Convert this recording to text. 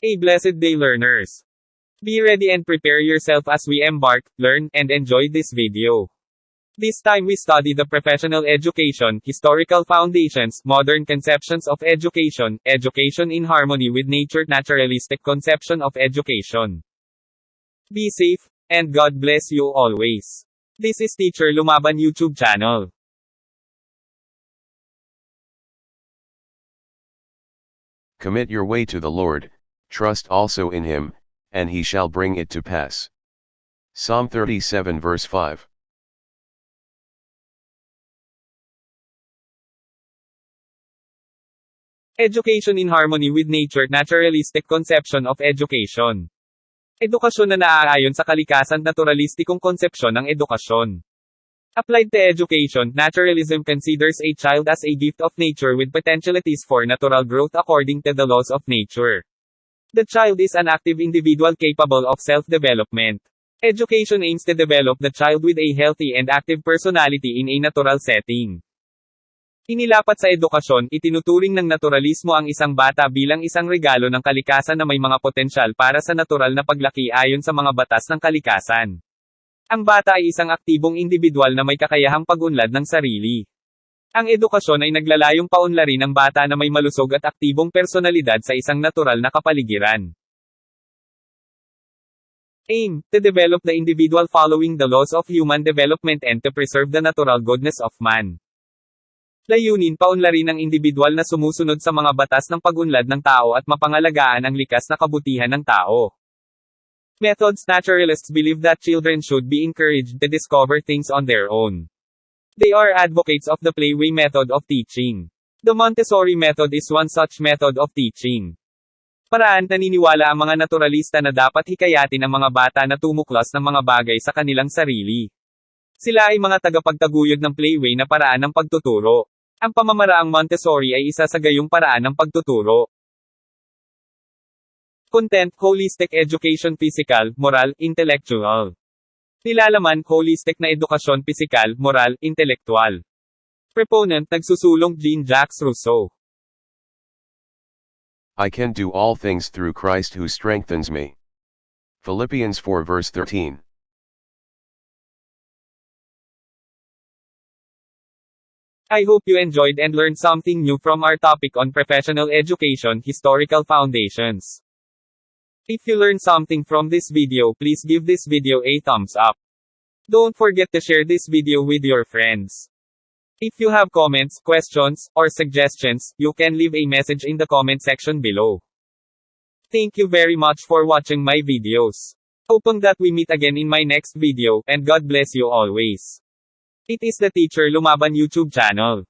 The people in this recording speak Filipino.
A blessed day, learners. Be ready and prepare yourself as we embark, learn, and enjoy this video. This time we study the professional education, historical foundations, modern conceptions of education, education in harmony with nature, naturalistic conception of education. Be safe, and God bless you always. This is Teacher Lumaban YouTube channel. Commit your way to the Lord, trust also in him, and he shall bring it to pass. Psalm 37 verse 5. Education in harmony with nature, naturalistic conception of education. Edukasyon na naaayon sa kalikasan, naturalistikong konsepsyon ng edukasyon. Applied to education, naturalism considers a child as a gift of nature with potentialities for natural growth according to the laws of nature. The child is an active individual capable of self-development. Education aims to develop the child with a healthy and active personality in a natural setting. Inilapat sa edukasyon, itinuturing ng naturalismo ang isang bata bilang isang regalo ng kalikasan na may mga potensyal para sa natural na paglaki ayon sa mga batas ng kalikasan. Ang bata ay isang aktibong individual na may kakayahang pag-unlad ng sarili. Ang edukasyon ay naglalayong paunlarin ang bata na may malusog at aktibong personalidad sa isang natural na kapaligiran. Aim, to develop the individual following the laws of human development and to preserve the natural goodness of man. Layunin, paunlarin ang individual na sumusunod sa mga batas ng pag-unlad ng tao at mapangalagaan ang likas na kabutihan ng tao. Methods. Naturalists believe that children should be encouraged to discover things on their own. They are advocates of the playway method of teaching. The Montessori method is one such method of teaching. Paraan. Naniniwala ang mga naturalista na dapat hikayatin ang mga bata na tumuklas ng mga bagay sa kanilang sarili. Sila ay mga tagapagtaguyod ng playway na paraan ng pagtuturo. Ang pamamaraang Montessori ay isa sa gayong paraan ng pagtuturo. Content. Holistic education, physical, moral, intellectual. Nilalaman, holistic na edukasyon, pisikal, moral, intelektual. Proponent. Nagsusulong, Jean-Jacques Rousseau. I can do all things through Christ who strengthens me. Philippians 4 verse 13. I hope you enjoyed and learned something new from our topic on professional education, historical foundations. If you learned something from this video, please give this video a thumbs up. Don't forget to share this video with your friends. If you have comments, questions, or suggestions, you can leave a message in the comment section below. Thank you very much for watching my videos. Hoping that we meet again in my next video, and God bless you always. It is the Teacher Lumaban YouTube channel.